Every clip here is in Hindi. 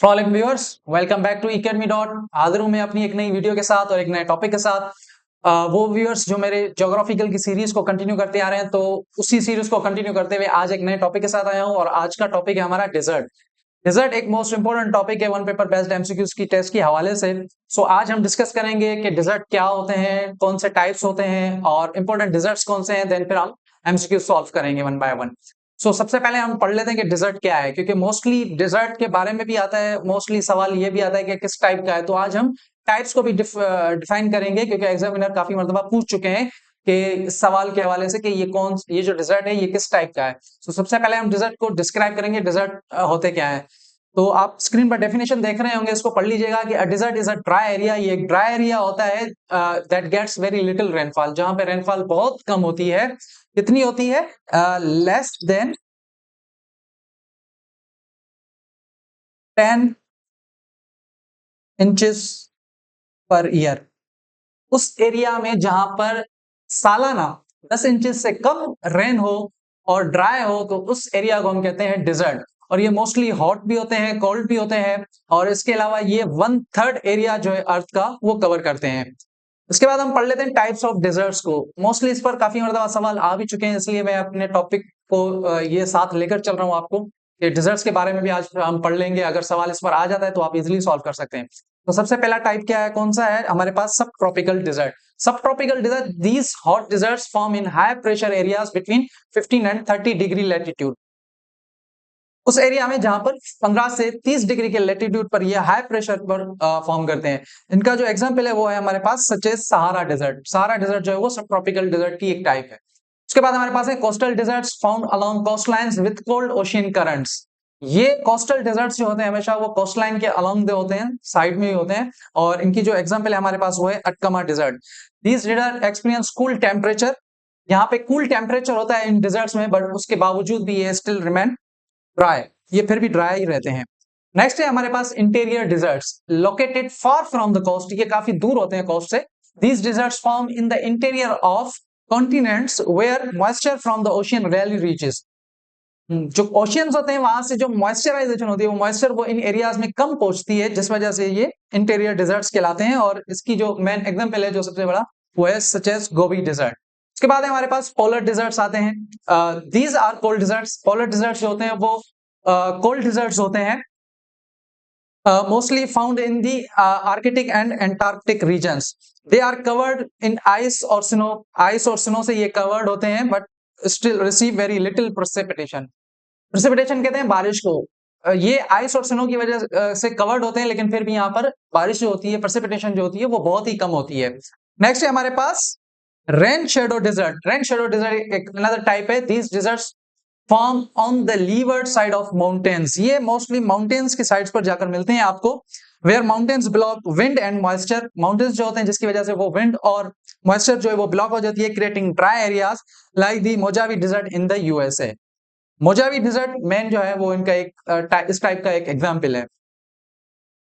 Following viewers, welcome back to academy dot. हाजिर हूं मैं अपनी एक नई वीडियो के साथ और एक नए टॉपिक के साथ। वो व्यूअर्स जो मेरे ज्योग्राफिकल की सीरीज को कंटिन्यू करते आ रहे हैं, तो उसी सीरीज को कंटिन्यू करते हुए आज एक नए टॉपिक के साथ आया हूं और आज का टॉपिक है हमारा डिजर्ट। डिजर्ट एक मोस्ट इंपोर्टेंट टॉपिक है वन पेपर बेस्ड एमसीक्यूज की टेस्ट के हवाले से। सो आज हम डिस्कस करेंगे कि डिजर्ट क्या होते हैं, कौन से टाइप्स होते हैं और इंपॉर्टेंट डिजर्ट्स कौन से हैं। देन फिर हम एमसीक्यू सॉल्व करेंगे वन बाय वन। सबसे पहले हम पढ़ लेते हैं कि डिजर्ट क्या है, क्योंकि मोस्टली डिजर्ट के बारे में भी आता है, मोस्टली सवाल ये भी आता है कि किस टाइप का है। तो आज हम टाइप्स को भी डिफाइन करेंगे, क्योंकि एग्जामिनर काफी मर्तबा पूछ चुके हैं कि इस सवाल के हवाले से कि ये जो डिजर्ट है ये किस टाइप का है। सबसे पहले हम डिजर्ट को डिस्क्राइब करेंगे, डिजर्ट होते क्या है। तो आप स्क्रीन पर डेफिनेशन देख रहे होंगे, इसको पढ़ लीजिएगा कि a desert is a dry area. ये एक ड्राई एरिया होता है that gets very little rainfall, जहां पे रेनफॉल बहुत कम होती है। कितनी होती है? Less than 10 inches per year. उस एरिया में जहां पर सालाना 10 इंचेस से कम रेन हो और ड्राई हो, तो उस एरिया को हम कहते हैं डिजर्ट। और ये मोस्टली हॉट भी होते हैं, कोल्ड भी होते हैं, और इसके अलावा ये 1/3 एरिया जो है अर्थ का वो कवर करते हैं। इसके बाद हम पढ़ लेते हैं टाइप्स ऑफ डिजर्ट्स को। मोस्टली इस पर काफी मर्तबा सवाल आ भी चुके हैं, इसलिए मैं अपने टॉपिक को ये साथ लेकर चल रहा हूँ आपको कि डिजर्ट्स के बारे में भी आज हम पढ़ लेंगे। अगर सवाल इस पर आ जाता है तो आप इजिली सॉल्व कर सकते हैं। तो सबसे पहला टाइप क्या है, कौन सा है हमारे पास? Subtropical desert. Subtropical desert, these hot deserts form in high pressure areas between 15 and 30 degree latitude. उस एरिया में जहां पर 15 से 30 डिग्री के लेटीट्यूड पर ये हाई प्रेशर पर फॉर्म करते हैं। इनका जो एग्जांपल है वो है हमारे पास such as Sahara desert. Sahara desert जो है वो सब ट्रॉपिकल डेजर्ट की एक टाइप है। उसके बाद हमारे पास है coastal deserts found along coastlines with cold ocean currents. ये कोस्टल डेजर्ट्स जो होते हैं हमेशा वो कोस्टलाइन के अलोंग दे होते हैं, साइड में ही होते हैं। और इनकी जो एग्जांपल है हमारे पास वो है Atacama desert. These desert experience cool temperature. यहाँ पे कूल टेम्परेचर होता है इन डेजर्ट्स में, बट उसके बावजूद भी ये स्टिल रिमेन ड्राई। ये फिर भी ड्राई ही रहते हैं। नेक्स्ट है हमारे पास interior deserts located far from the coast. ये काफी दूर होते हैं कोस्ट से। These deserts form in the interior of continents where moisture from the ocean rarely reaches. जो ओशियंस होते हैं वहां से जो मॉइस्चराइजेशन होती है, वो मॉइस्चर वो इन एरियाज में कम पहुंचती है, जिस वजह से ये इंटीरियर डिजर्ट्स कहलाते हैं। और इसकी जो मेन एग्जांपल है जो सबसे बड़ा, वो है सच एज गोबी डिजर्ट। उसके बाद हमारे पास पोलर डिजर्ट्स आते हैं। These are cold deserts. Polar deserts जो होते हैं वो कोल्ड डिजर्ट्स होते हैं, mostly found in the Arctic and Antarctic regions. They are covered in ice or snow. Ice और snow से ये covered होते हैं, but still receive very little precipitation. Precipitation कहते हैं बारिश को। ये आइस और स्नो की वजह से कवर्ड होते हैं, लेकिन फिर भी यहाँ पर बारिश जो होती है, प्रेसिपिटेशन जो होती है वो बहुत ही कम होती है। नेक्स्ट है हमारे पास rain shadow desert. Rain shadow desert एक अनदर टाइप है। These deserts form on the leeward side of mountains. ये मोस्टली माउंटेन्स की साइड्स पर जाकर मिलते हैं आपको। Where mountains block wind and moisture. Mountains जो होते हैं जिसकी वजह से वो विंड और मॉइस्चर जो है वो ब्लॉक हो जाती है, creating dry areas like the मोजावी डिजर्ट इन द यूएसए। मोजावी डिजर्ट मेन जो है वो इनका एक इस टाइप का एक एग्जाम्पल है।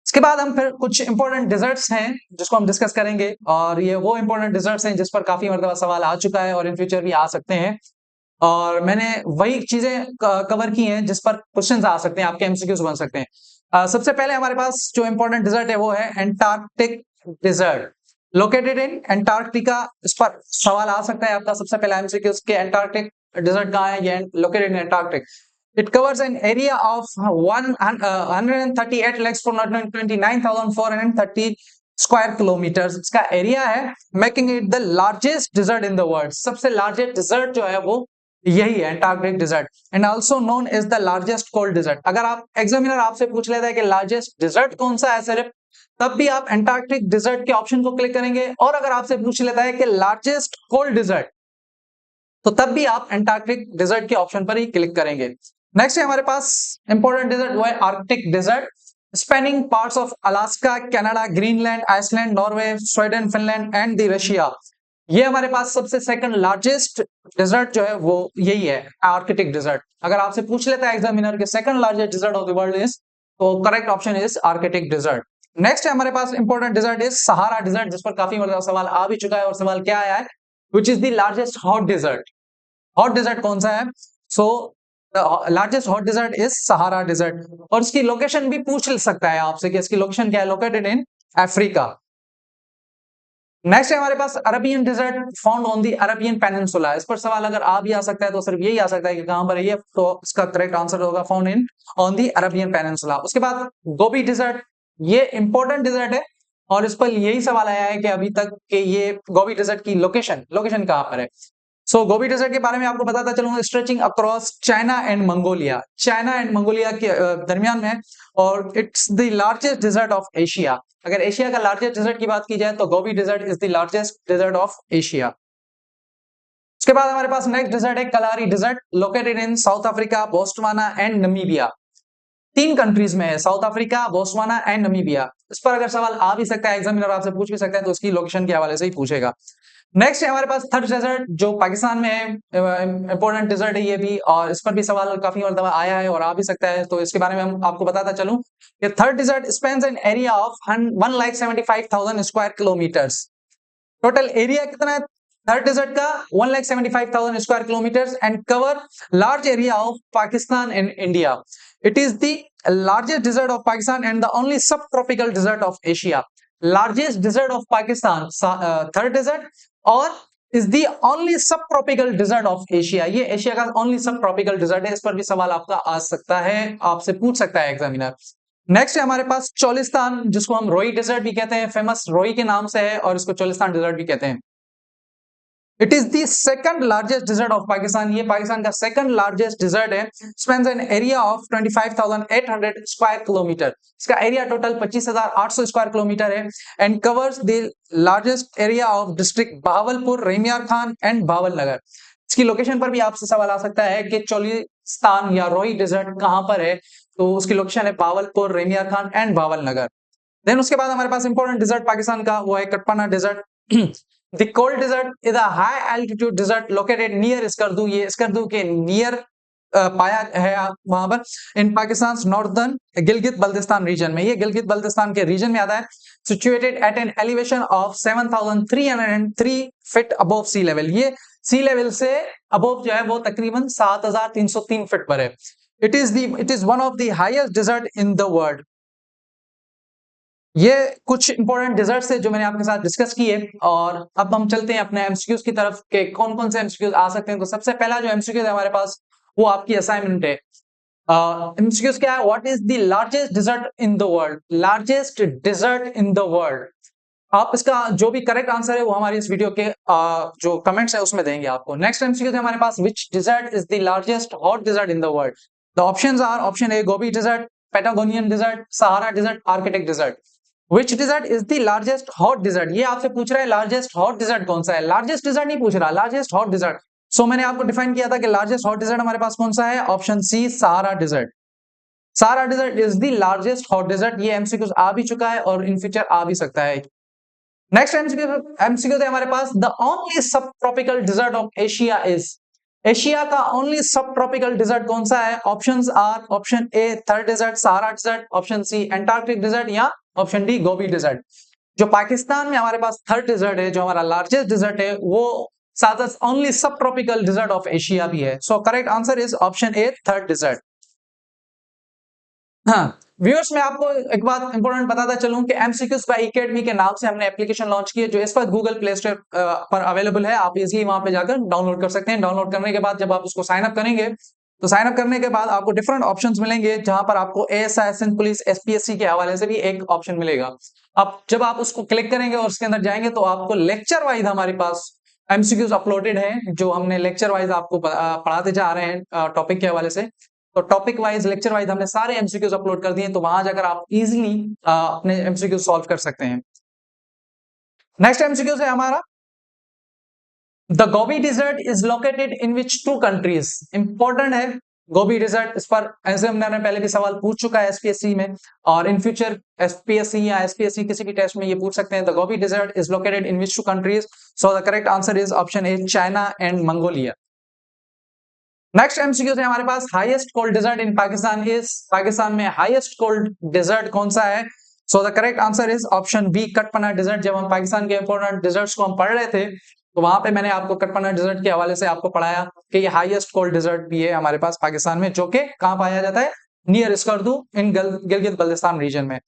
इसके बाद हम फिर कुछ इंपॉर्टेंट डिजर्ट्स हैं जिसको हम डिस्कस करेंगे, और ये वो इंपॉर्टेंट डिजर्ट्स हैं जिस पर काफी मर्तबा सवाल आ चुका है और इन फ्यूचर भी आ सकते हैं। और मैंने वही चीजें कवर की हैं जिस पर क्वेश्चंस आ सकते हैं, आपके एमसीक्यूज बन सकते हैं। सबसे पहले हमारे पास जो इंपॉर्टेंट डिजर्ट है वो है Antarctic desert located in Antarctica. इस पर सवाल आ सकता है आपका सबसे पहला एमसीक्यू के एंटार्क्टिक डिजर्ट कहाँ है। ये located in Antarctic. It covers an area of 138 lakhs 429,430 square kilometre इसका एरिया है, making it the largest desert in the world. सबसे लार्जेस्ट डिजर्ट जो है वो यही है, Antarctic desert, and also known as the largest cold desert. अगर आप एग्जामिनर आपसे पूछ लेता है कि लार्जेस्ट डिजर्ट कौन सा है सिर्फ, तब भी आप एंटार्क्टिक डिजर्ट के ऑप्शन को क्लिक करेंगे। और अगर आपसे पूछ लेता है कि लार्जेस्ट कोल्ड डिजर्ट, तो तब भी आप एंटार्क्टिक डिजर्ट के ऑप्शन पर ही क्लिक करेंगे। नेक्स्ट है हमारे पास इंपॉर्टेंट डिजर्ट, वो है Arctic desert spanning parts of Alaska, Canada, Greenland, Iceland, Norway, Sweden, Finland and the Russia. ये हमारे पास सबसे सेकंड लार्जेस्ट डिजर्ट जो है वो यही है, आर्कटिक डिजर्ट। अगर आपसे पूछ लेता है एग्जामिनर के second largest desert of the world is, तो correct option is Arctic desert. Next है हमारे पास important desert is Sahara desert, जिस पर काफी मतलब सवाल आ भी चुका है। और सवाल क्या आया है, which is the largest hot dessert. Hot desert कौन सा है? So largest hot dessert is Sahara dessert. और इसकी लोकेशन भी पूछ सकता है आपसे कि इसकी लोकेशन क्या है, लोकेटेड इन अफ्रीका। नेक्स्ट है हमारे पास Arabian desert found on the Arabian peninsula. इस पर सवाल अगर आ भी आ सकता है तो सिर्फ यही आ सकता है कि कहां पर है ये, तो इसका करेक्ट आंसर होगा found in on the Arabian peninsula. उसके बाद गोबी डिजर्ट, ये इंपॉर्टेंट डिजर्ट है और इस पर यही सवाल आया है कि अभी तक के ये गोबी डिजर्ट की लोकेशन लोकेशन कहां पर है। सो गोबी डेजर्ट के बारे में आपको बताता चलूंगा, stretching across China and Mongolia, China and Mongolia के दरमियान में है और it's the largest desert of Asia. अगर एशिया का लार्जेस्ट डेजर्ट की बात की जाए तो Gobi desert is the largest desert of Asia. उसके बाद हमारे पास नेक्स्ट डेजर्ट है Kalahari desert, located in South Africa, Botswana and Namibia. 3 countries में है, South Africa, Botswana and Namibia. इस पर अगर सवाल आ भी सकता है, एग्जामिनर आपसे पूछ भी सकता है, तो उसकी लोकेशन के हवाले से ही पूछेगा। नेक्स्ट है हमारे पास थर्ड डेजर्ट जो पाकिस्तान में है, इंपॉर्टेंट डेजर्ट है ये भी, और इस पर भी सवाल काफी मरतबा आया है और आ भी सकता है, तो इसके बारे में हम आपको बताता चलूं कि third desert spans an area of 1,75,000 square kilometers. Total area कितना है थर्ड डेजर्ट का, 1,75,000 square kilometers and cover large area of Pakistan and India. It is the largest desert of Pakistan and the only सब tropical desert of Asia. Largest desert of Pakistan third desert और इज दी ओनली सब ट्रॉपिकल डेजर्ट ऑफ एशिया। ये एशिया का ओनली सब ट्रॉपिकल डेजर्ट है। इस पर भी सवाल आपका आ सकता है, आपसे पूछ सकता है एग्जामिनर। नेक्स्ट है हमारे पास चोलिस्तान, जिसको हम रोई डेजर्ट भी कहते हैं, फेमस रोई के नाम से है और इसको चोलिस्तान डेजर्ट भी कहते हैं। It is the second largest desert of Pakistan, ये पाकिस्तान का सेकंड लार्जेस्ट डेजर्ट है। Spans an area of 25,800 square kilometre. इसका एरिया टोटल 25,800 स्क्वायर किलोमीटर है and covers the largest area of district Bahawalpur, Rahim Yar Khan and Bahawalnagar. इसकी लोकेशन पर भी आपसे सवाल आ सकता है कि चोलिस्तान या रोई डेजर्ट कहां पर है, तो उसकी लोकेशन है Bahawalpur, Rahim Yar Khan and Bahawalnagar. Then उसके बाद हमारे पास इंपॉर्टेंट डेजर्ट पाकिस्तान का, वो है Katpana desert. The cold desert is a high altitude desert located near Skardu, ये स्कर्दू के नियर पाया है वहां पर in Pakistan northern Gilgit Baltistan region में। ये गिलगित बल्तिस्तान के रीजन में आता है। Situated at an elevation of 7,303 feet above sea level. ये सी लेवल से अबव जो है वो तकरीबन 7,303 फीट पर है। It is one of the highest desert in the world. ये कुछ इंपॉर्टेंट डेजर्ट्स है जो मैंने आपके साथ डिस्कस किए और अब हम चलते हैं अपने एमसीक्यूज की तरफ के कौन कौन से एमसीक्यूज आ सकते हैं। तो सबसे पहला जो एमसीक्यूज है हमारे पास वो आपकी असाइनमेंट है। एमसीक्यूज क्या है, what is the largest desert in the world, largest desert in the world. आप इसका जो भी करेक्ट आंसर है वो हमारी इस वीडियो के जो कमेंट्स है उसमें देंगे आपको। नेक्स्ट एमसीक्यूज है हमारे पास, which desert is the largest hot desert in the world. The options are option A Gobi desert, Patagonian desert, Sahara desert, Arctic desert. Which desert is the largest hot desert? ये आपसे पूछ रहा है लार्जेस्ट हॉट डिजर्ट कौन सा है, लार्जेस्ट डिजर्ट नहीं पूछ रहा, लार्जेस्ट हॉट डिजर्ट। सो मैंने आपको डिफाइन किया था कि लार्जेस्ट हॉट डिजर्ट हमारे पास कौन सा है, option C Sahara desert. Sahara desert is the largest hot desert. ये एमसीक्यूज आ भी चुका है और इन फ्यूचर आ भी सकता है। नेक्स्ट एमसीक्यू है हमारे पास, द ओनली सब tropical desert of Asia is. Asia का ओनली सब ट्रॉपिकल डिजर्ट कौन सा है, options are option A Thar desert, Sahara desert, option C Antarctic desert या ऑप्शन डी गोबी डेजर्ट। जो पाकिस्तान में हमारे पास थर्ड डेजर्ट है, जो हमारा लार्जेस्ट डेजर्ट है, वो साथ ओनली सब ट्रॉपिकल डिजर्ट ऑफ एशिया भी है। So correct answer is option A Thar desert. हाँ व्यूअर्स, मैं आपको एक बात इंपॉर्टेंट बताता चलूं कि एमसीक्यूज बाय एकेडमी के नाम से हमने एप्लीकेशन लॉन्च की है, जो इस वक्त गूगल प्ले स्टोर पर अवेलेबल है। आप इजीली वहां पे जाकर डाउनलोड कर सकते हैं। डाउनलोड करने के बाद जब आप उसको साइन अप करेंगे तो साइन अप करने के बाद आपको डिफरेंट ऑप्शंस मिलेंगे, जहां पर आपको एएसआई, एसएन पुलिस, एसपीएससी के हवाले से भी एक ऑप्शन मिलेगा। अब जब आप उसको क्लिक करेंगे और उसके अंदर जाएंगे तो आपको लेक्चर वाइज हमारे पास एमसीक्यूज अपलोडेड है, जो हमने लेक्चर वाइज आपको पढ़ाते जा रहे हैं टॉपिक के हवाले से। तो टॉपिक वाइज, लेक्चर वाइज हमने सारे एमसीक्यूज अपलोड कर दिए, तो वहां जाकर आप इजीली अपने एमसीक्यूज सॉल्व कर सकते हैं। नेक्स्ट एमसीक्यूज है हमारा, the Gobi desert is located in which two countries. Important है गोबी डेजर्ट, इस पर एग्जामिनर पहले भी सवाल पूछ चुका है एसपीएससी में, और इन फ्यूचर एसपीएससी या एसपीएससी किसी भी टेस्ट में ये पूछ सकते हैं। The Gobi desert is located in which two countries. So the correct answer is option A China and Mongolia. Next MCQ है हमारे पास, highest cold desert in Pakistan is. Pakistan में हाईएस्ट कोल्ड डेजर्ट कौन सा है। So the correct answer is option B Katpana desert. जब हम पाकिस्तान के इंपोर्टेंट डेजर्ट्स को हम पढ़ रहे थे तो वहां पे मैंने आपको कटपना डिजर्ट के हवाले से आपको पढ़ाया कि ये हाईएस्ट कोल्ड डिजर्ट भी है हमारे पास पाकिस्तान में, जो कि कहाँ पाया जाता है, near Skardu in Gilgit Baltistan region में।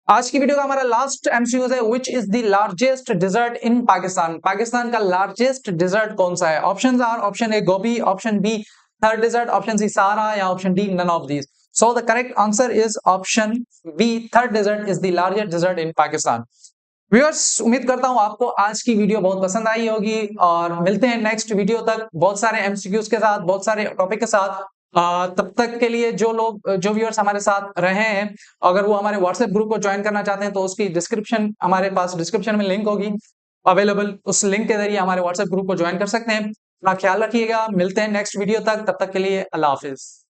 आज की वीडियो का हमारा लास्ट एमसीक्यू है, which is the largest desert in Pakistan. Pakistan का लार्जेस्ट डिजर्ट कौन सा है? Options are option A Gobi, option B third desert, option C Sahara, या option D none of these. So the correct answer is option B, third desert is the largest desert in Pakistan. Viewers, उम्मीद करता हूं आपको आज की वीडियो बहुत पसंद आई होगी और मिलते हैं नेक्स्ट वीडियो तक बहुत सारे एमसीक्यूज के साथ, बहुत सारे टॉपिक के साथ। तब तक के लिए जो व्यूअर्स हमारे साथ रहे हैं, अगर वो हमारे व्हाट्सएप ग्रुप को ज्वाइन करना चाहते हैं तो उसकी डिस्क्रिप्शन हमारे पास डिस्क्रिप्शन में लिंक होगी अवेलेबल, उस लिंक के जरिए हमारे व्हाट्सएप ग्रुप को ज्वाइन कर सकते हैं। अपना ख्याल रखिएगा, मिलते हैं नेक्स्ट वीडियो तक, तब तक के लिए अल्लाह हाफिज।